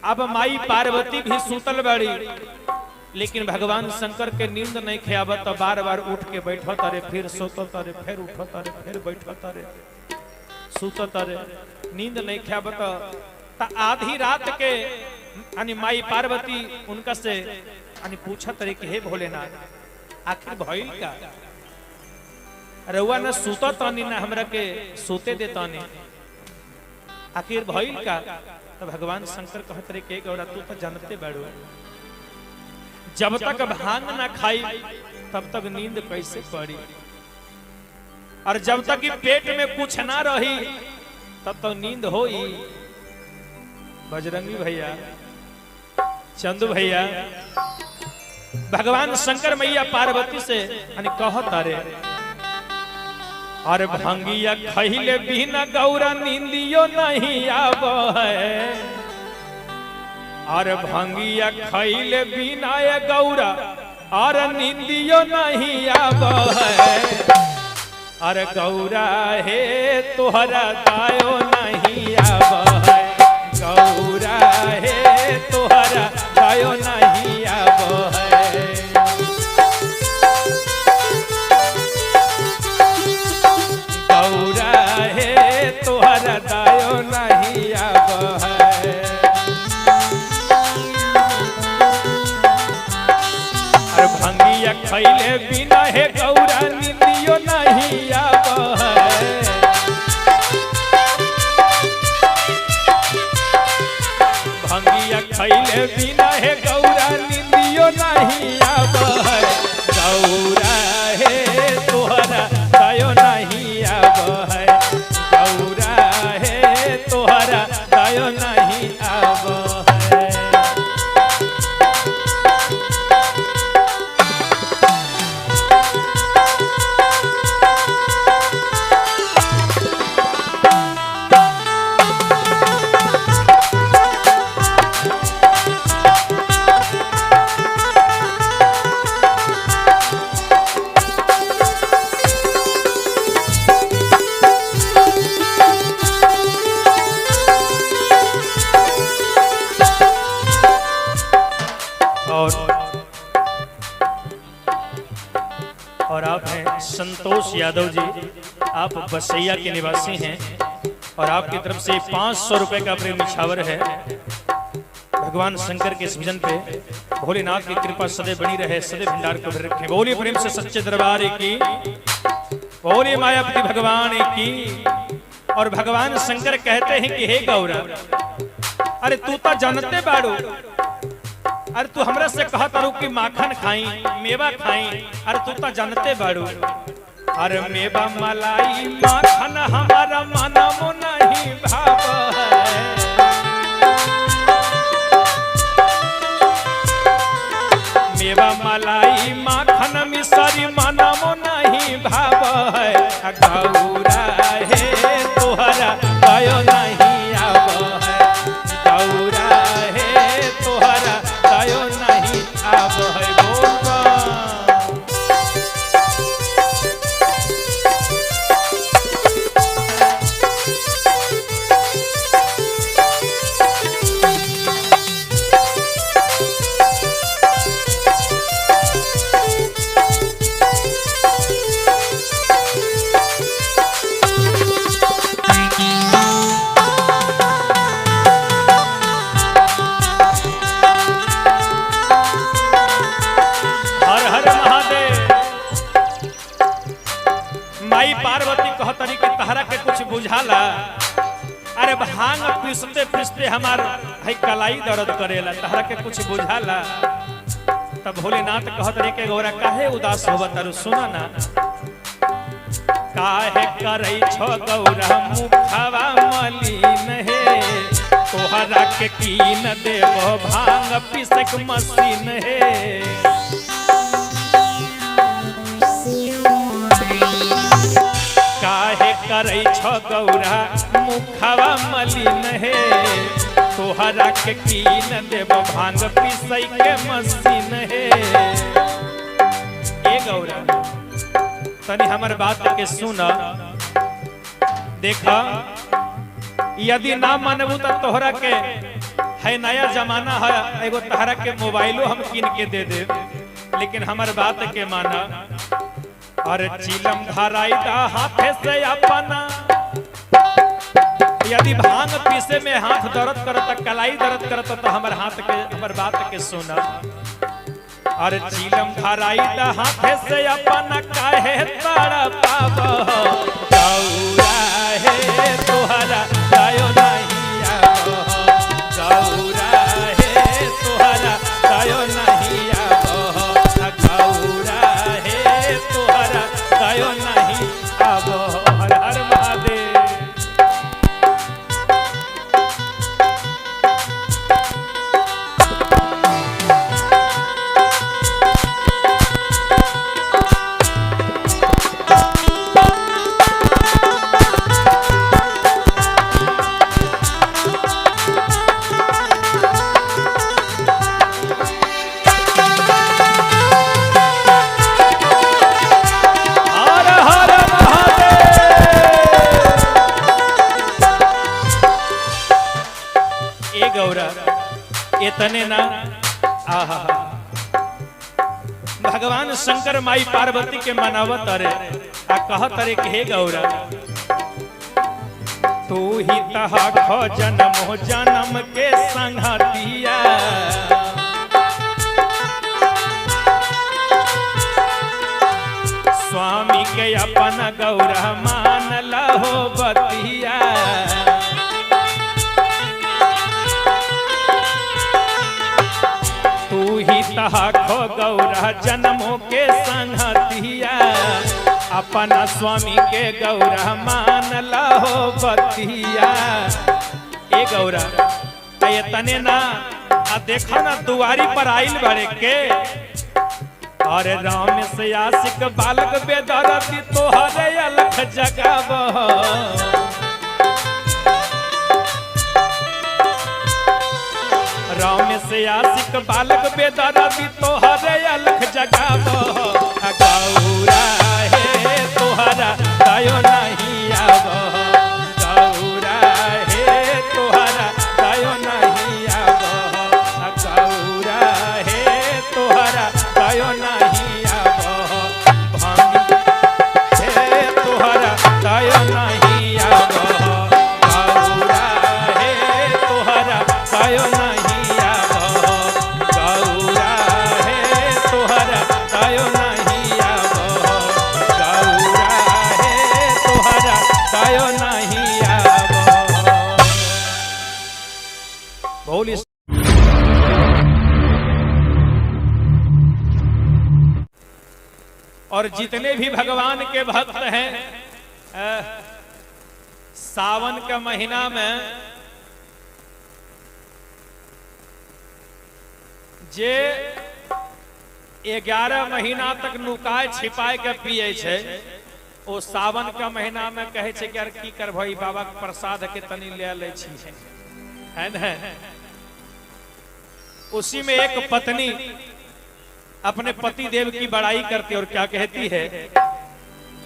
अब माई पार्वती भी सुतल बड़ी, लेकिन भगवान शंकर के नींद नहीं खेआबत तो बार बार उठ के बैठत रे, फिर सोतत रे, फिर उठत रे, फिर बैठत रे, सुतत रे, नींद नहीं खेआबत। त आधी रात के यानी माई पार्वती उनका से यानी पूछत रे कि हे भोलेनाथ आखिर भइल का, रउआ न सुतत तानी न हमरा के सोते देतानी, आखिर भइल का। तो भगवान शंकर कहत रे के गौरा तू तो जानते बाड़ू, जब तक भांग ना खाई तब तक नींद कैसे पड़ी, और जब तक कि पेट में कुछ ना रही तब तक नींद होई। बजरंगी भैया, चंदू भैया, भगवान शंकर मैया पार्वती से कहत रे और भंगिया खहिले बिना गौरा नींदियो नहीं आब है, और भंगिया खैले बिना ये गौरा और नींदियो नहीं आब है, और गौरा हे तोहरा दायो नहीं आब है, गौरा हे तोहरा दायो नहीं आब है। गौरा हे तोहरा दायो नहीं आब है। भंगिया खैले बिना हे गौरा नींदियो नहीं आब है, भंगिया खैले बिना हे गौरा नींदियो नहीं आब है, गौरा हे तोहरा दायो नहीं आब है, गौरा हे तोहरा दायो नहीं आब है। और आप हैं संतोष यादव जी, आप बसैया के निवासी हैं और आपकी तरफ से 500 रुपए का प्रेम निछावर है। भगवान शंकर के इस भजन पे भोलेनाथ की कृपा सदैव बनी रहे, सदैव भंडार को भर रखे। बोलिए प्रेम से सच्चे दरबार की, बोलिए मायापति भगवान की। और भगवान शंकर कहते हैं कि हे गौरा, अरे तू तो जानते बाड़ू, अरे तू हमरा से कहा तारू कि माखन खाई, मेवा खाई, अरे तू तो जानते बाड़ू, अरे मेवा मलाई माखन हमारा मनमो नहीं भाव है, मेवा मलाई माखन मिसरी मनमो नहीं भाव है, गौरा हे तोहरा दायो नहीं आब है, गौरा हे तोहरा दायो नहीं आब है। माई पार्वती कहतरी कि तहरा के कुछ बुझाला, अरे भांग पीसते पीसते हमार है कलाई दर्द करेला, तहरा के कुछ बुझाला। तब भोलेनाथ कहतरी के गौरा काहे उदास होबा तारू, सुना ना। काहे करई छो गौरा मुखवा मलिन हे, तोहरा के कीन देबो भांग पीसक मशीन हे, काहे करई छो गौरा मुखवा मलिन हे, तोहरा के कीन देब भांग पीसई के मशीन हे। ए गौरा तनी हमर बात के सुन, देखा यदि ना मानबू तो तोहरा के है नया जमाना है, एगो तहरा के मोबाइलो हम किन के दे दे, लेकिन हमार बात के माना। और चिलम धराई दा हाथे से अपना, यदि भांग पीसे में हाथ दर्द करता, कलाई दर्द करता, तो हमार हाथ के हमार बात के सुना। और चिलम धराई दा हाथे से अपना काहे तारा पाव, गौरा है तोहरा दायो नहीं आवो, गौरा है तोहरा दायो नहीं आवो, गौरा है तोहरा दायो नहीं आवो। हर हर महादेव। इतने ना आहा, भगवान शंकर माई पार्वती के मनावत अरे आ कहत अरे हे गौरा, तू ही तहा खो जन्म जन्म के संगतिया, स्वामी के अपन गौरा मान लहो बतिया। खो गौरा जन्मों के संगतिया, अपना स्वामी के गौरा मान लहो बतिया। ए गौरा ये तने ना आ देखो ना दुआरी पर आइल बड़े के, और राम से आशिक बालक बेदरती तोहरे अलख जगाव। राम से आशिक बालक बेदरती तोहरे अलख जगावो, गौरा है तोहरा दायो नहीं आवो, गौरा है तोहरा दायो नहीं आवो, गौरा है तोहरा दायो नहीं आवो, भांगी है तोहरा दायो नहीं आवो, गौरा है तोहरा दायो नहीं। और जितने भी भगवान के भक्त हैं, सावन का महीना में जे 11 महीना तक नुकाय छिपाए के पिए छे, ओ सावन का महीना में कहे छे कि यार की करबई बाबा के प्रसाद के तनी ले ले छी, है ना। उसी में एक पत्नी अपने पति देव की बड़ाई करती और क्या कहती है,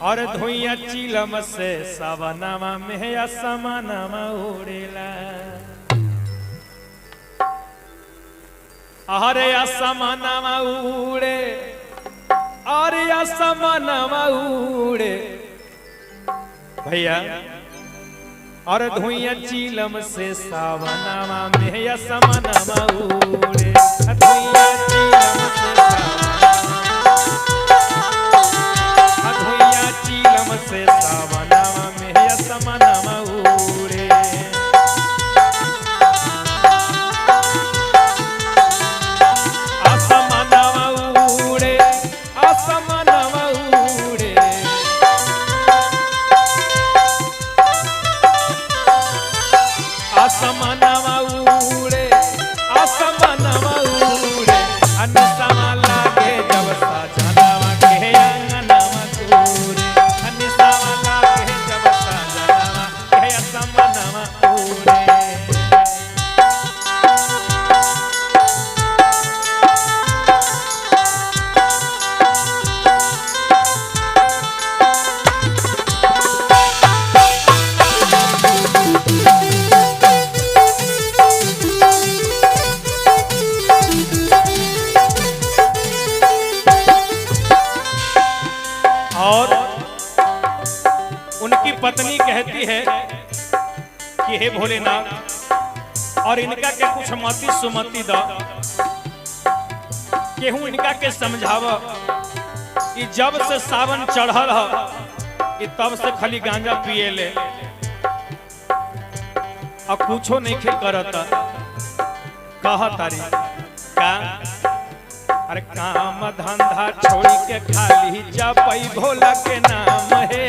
और धुइया चिलम से सावनमा में असमानमा उड़ेला, अरे असमानमा उड़े, अरे असमानमा उड़े भैया, और धुइया चिलम से सावनमा में असमानमा उड़े, धुइया चिलम से सावनमा में असमानमा उड़े, असमानमा उड़े, असमानमा उड़े, असमानमा उड़े, असमानमा उड़े, अनसमा लागे जब साजनवा के अंगनमा तूरे, अनसमा लागे उनकी पत्नी कहती है कि हे भोलेनाथ और इनका के कुछ मति सुमति दो, केहू इनका के समझाव कि जब से सावन चढ़ल है तब से खाली गांजा पिए ले और कुछो नहीं खे करता। कहा तारी का अरे काम धंधा छोड़ी के खाली जपई भोला के नाम है।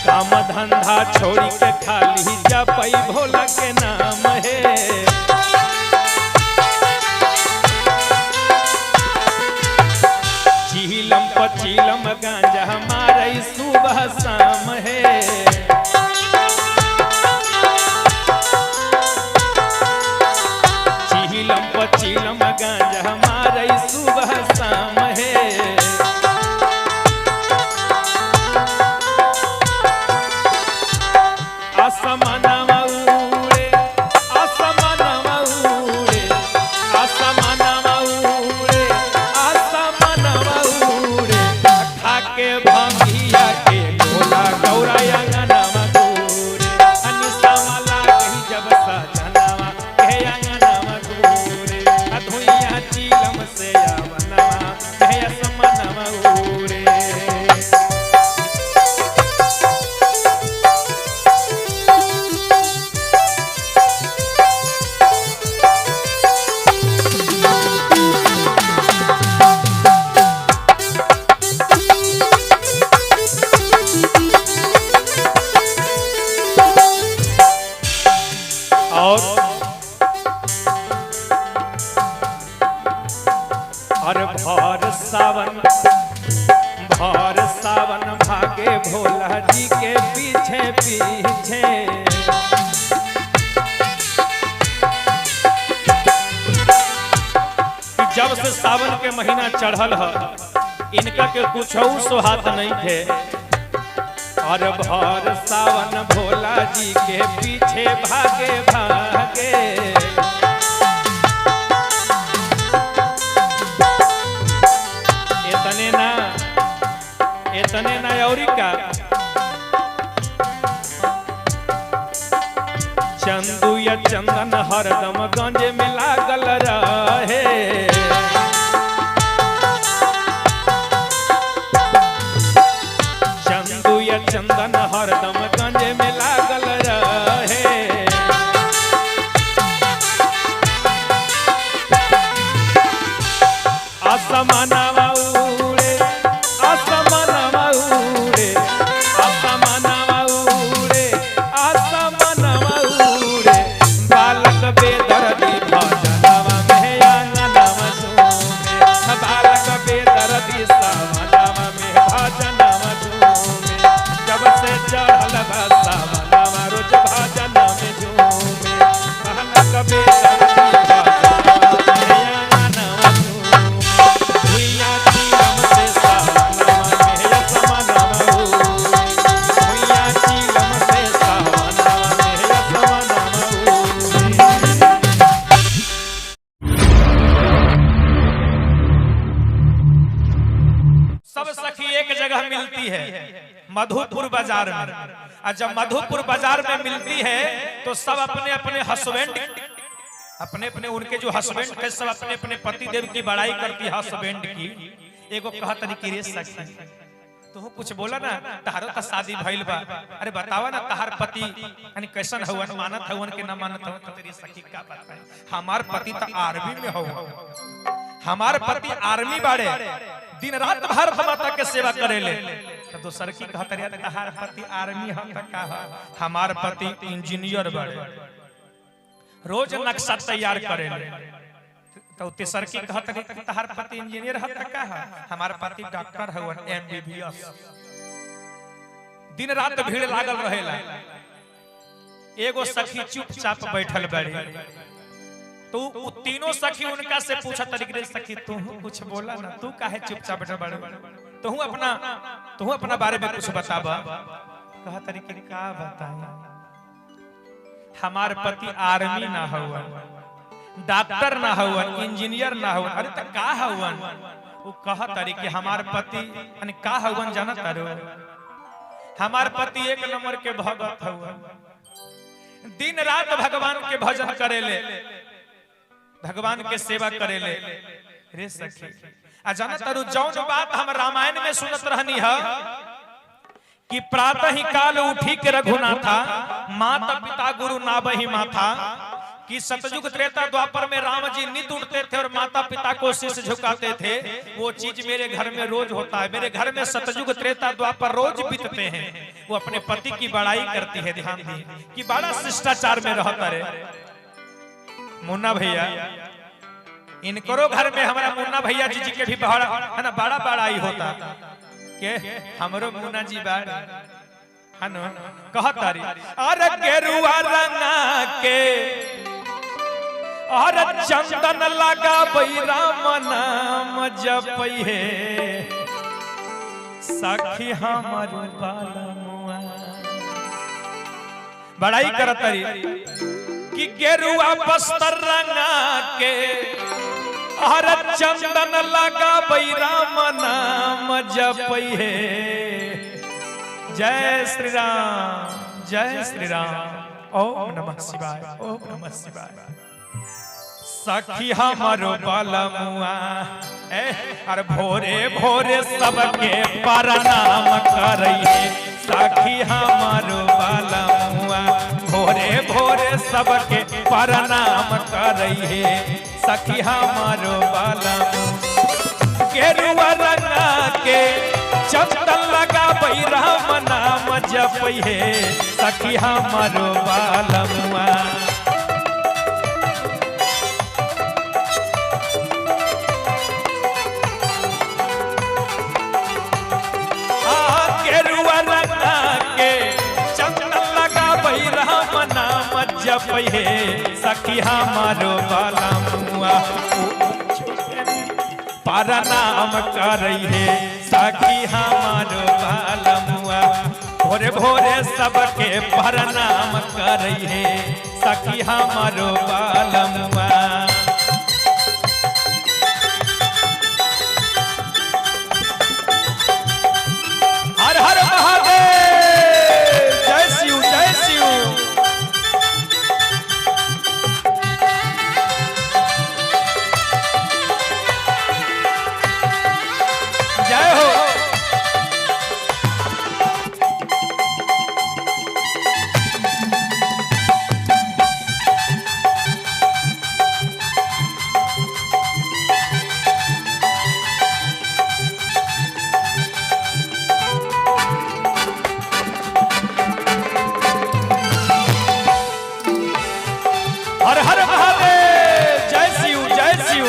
काम धंधा छोड़ी के खाली जपई भोला के नाम है। चीलम पचीलम गांजा हमारे सुबह शाम है। चीलम पचीलम गांजा हमारे सुबह शाम है। आसमानवा उड़े आसमानवा उड़े आसमानवा उड़े आसमानवा उड़े खाके भंगिया के भोला गौरा अंगनवा गोरे अनिसवा लागी जब सजनवा के अंगनवा गोरे अधुइया चीलम से आवनवा के आसमानवा उड़े। और भर सावन भागे भोला जी के पीछे पीछे। जब से सावन के महीना चढ़ल है इनका के कुछ सुहात नहीं थे। और भर सावन भोला जी के पीछे भागे भागे। इतने ना और का चंदू या चंदन हरदम गंजे में लागल रहे। चंदू या चंदन हरदम गंजे में लागल रहे। आसमानवा उड़े आसमानवा उड़े आसमानवा उड़े आसमानवा उड़े बालक बेदर्दी भजनवा में आंगनवा झूमे। बालक बेदर्दी सावनवा में भजनवा झूमे। जब से चढ़ल बा सावनवा रोज भजन में झूमे। बालक बेदर्दी मिलती है मधुपुर बाजार में। और जब मधुपुर बाजार में मिलती है तो सब अपने अपने हस्बैंड अपने अपने उनके जो हस्बैंड थे सब अपने अपने पति देव की बड़ाई करती है हस्बैंड की। एगो कहत नहीं रे सखी तू कुछ बोला ना तहारो तो शादी भइल बा, अरे बतावा ना तहार पति यानी कैसन हवन, मानत हवन के ना मानत हवन। तो तेरी सखी का बताए हमार पति तो आर्मी में हो, हमार पति आर्मी बाड़े दिन रात भारत माता के सेवा करेले। तो दोसर की कहत रे तहार पति आर्मी हम त का हमार पति इंजीनियर बाड़े रोज नक्शा तैयार करेले। तो तेसर की कहत रे तहार पति इंजीनियर ह त का हमार पति डॉक्टर हवन एमबीबीएस। दिन रात भीड़ लागल रहेला। एगो सखी चुपचाप बैठल बाड़ी तो तीनों सखी उनका से पूछा तरीके सखी तू कुछ बोला ना, तू काहे चुपचाप बैठल बाड़ी, तू अपना बारे में कुछ बतावा। कहा तरीके का बताए हमार पति आर्मी ना हवन, डॉक्टर ना हवन, इंजीनियर ना हवन। अरे त का हवन वो कहा तारी कि हमार पति यानी का हवन जाना तारो, हमार पति एक नंबर के भगत हुआ, दिन रात भगवान के भजन करेले, भगवान के सेवा करेले। रे सखी आ जाना तारू जौन बात हम रामायण में सुनत रहनी है कि प्रातः ही काल उठी के रघुनाथा, माता पिता गुरु नाबहि माथा, कि सतयुग त्रेता द्वापर में राम जी नित उठते थे और माता पिता को शीश झुकाते थे। वो चीज मेरे घर में रोज होता है। मेरे घर में सतयुग त्रेता द्वापर रोज बीतते हैं। वो अपने पति की बड़ाई करती है, ध्यान दी कि बड़ा शिष्टाचार में रहता रे मुन्ना भैया। इनकरो घर में हमारा मुन्ना भैया जी के भी बड़ा है ना, बड़ा बड़ाई होता के हमरो मुन्ना जी बाड़ हनो कहतारी अरे गेरुआ रंगा के और चंदन लगा राम नाम जपई है सखी हमर बालमुआ। बड़ाई करतारी कि गेरुआ बस्तर रंगा के और चंदन लगा राम नाम जपई है। जय श्री राम, जय श्री राम। ओम नमः शिवाय, ओम नमः शिवाय। सखी हमारो बालमुआ और भोरे भोरे सबके प्रणाम करइए। सखी हमारो बालमुआ भोरे भोरे सबके प्रणाम करइए। सखी हमारो बालमुआ गेरुआ रंगा के चंदन लगा राम नाम जपई है। सखी हमारो बालमुआ गेरुआ रंगा के चंदन लगा राम नाम जपई है। सखी हमारो बालमुआ प्रणाम करई है। सखी हमारो बालमुआ भोरे भोरे सबके प्रणाम करई है। सखी हमारो बालमुआ हर हर महादेव। जय शिव, जय शिव। जय हो। हर हर महादेव। जय शिव, जय शिव।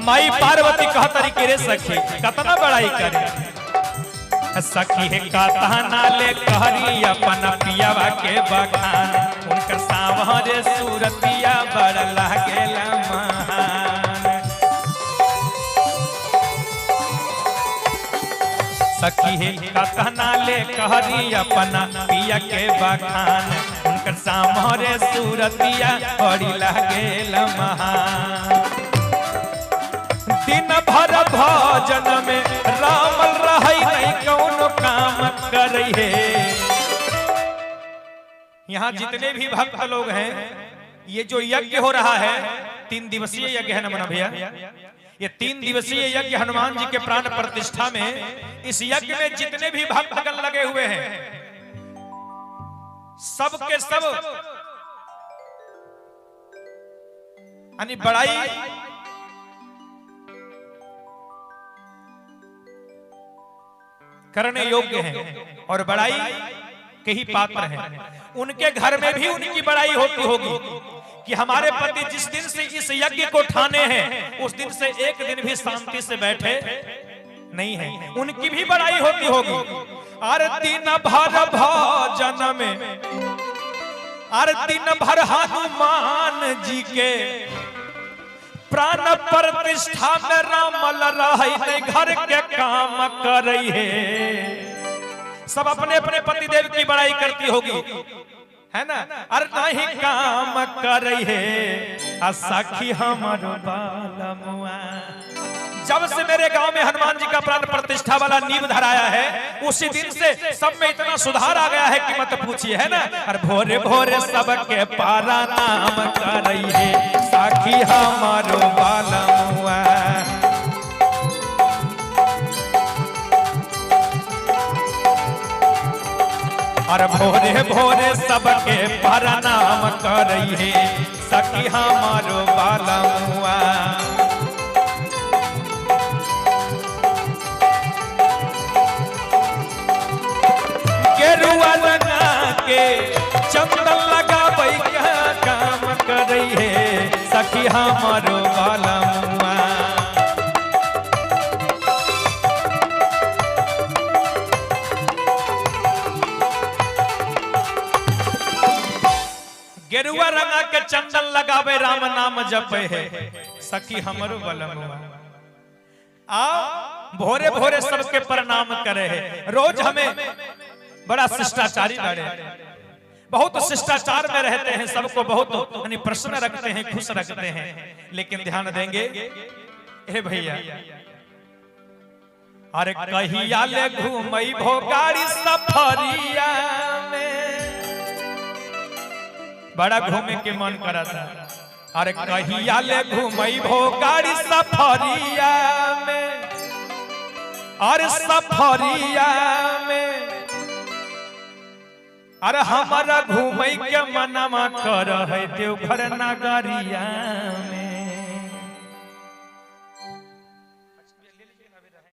माई पार्वती कहतरी के रे सखी कतना बड़ाई करे। सखी है कतना ले कहरी अपन पियावा के बखान, उनकर सावरे सूरतिया बड़ लागेला महान। सखी है कतना ले कहरी अपन पिया के बखान, उनकर सावरे सूरतिया बड़ी लागेला महान। दिन भर भजन में राम रहै नहीं कौनो काम करई है। यहाँ जितने भी भक्त लोग हैं, ये जो यज्ञ हो रहा है 3 दिवसीय यज्ञ है ना मना भैया। ये 3 दिवसीय यज्ञ हनुमान जी के प्राण प्रतिष्ठा में, इस यज्ञ में जितने भी भक्तगण लगे हुए हैं सब के सब यानी बड़ाई करने योग्य हैं और बड़ाई के ही पात्र हैं। उनके घर में भी उनकी बड़ाई होती होगी कि हमारे पति जिस दिन से इस यज्ञ को ठाने हैं उस दिन से एक दिन भी शांति से बैठे नहीं है। उनकी भी बड़ाई होती होगी। अरे दिन भर भजन में, अरे दिन भर हनुमान जी के प्राण प्रतिष्ठा में रामल रही घर के काम करई है। सब अपने अपने पतिदेव की बड़ाई करती होगी है ना, अरे नहीं काम कर है सखी हमारो बालमुआ। जब से मेरे गांव में हनुमान जी का प्राण प्रतिष्ठा वाला नींव धराया है, उसी दिन से सब में इतना सुधार आ गया है कि मत पूछिए, है ना। और भोरे भोरे सबके पारा नाम कर रही है सखी हमारो बालमुआ। और भोरे भोरे सबके पारा नाम कर रही है सखी हमारो बालमुआ। गेरुआ लगा के चंदन लगाबै क्या काम कर रही है सखी हमारो बालमुआ। गेरुआ रंगा के चंदन लगावे राम नाम जपे है सखी हमारो बालमुआ। आओ भोरे भोरे सबके प्रणाम करे है। रोज हमें बड़ा शिष्टाचारी बड़े, बहुत शिष्टाचार में रहते हैं, सबको बहुत यानी प्रश्न रखते हैं, खुश रखते हैं। लेकिन ध्यान देंगे हे भैया, अरे कहिया ले घूमई भो गाड़ी सफरिया में, बड़ा घूमे के मन करा था। अरे कहिया ले घूमई भो गाड़ी सफरिया में, अरे सफरिया में, अरे हमारा घूमई के मनमा कर है देवघर नगरिया में।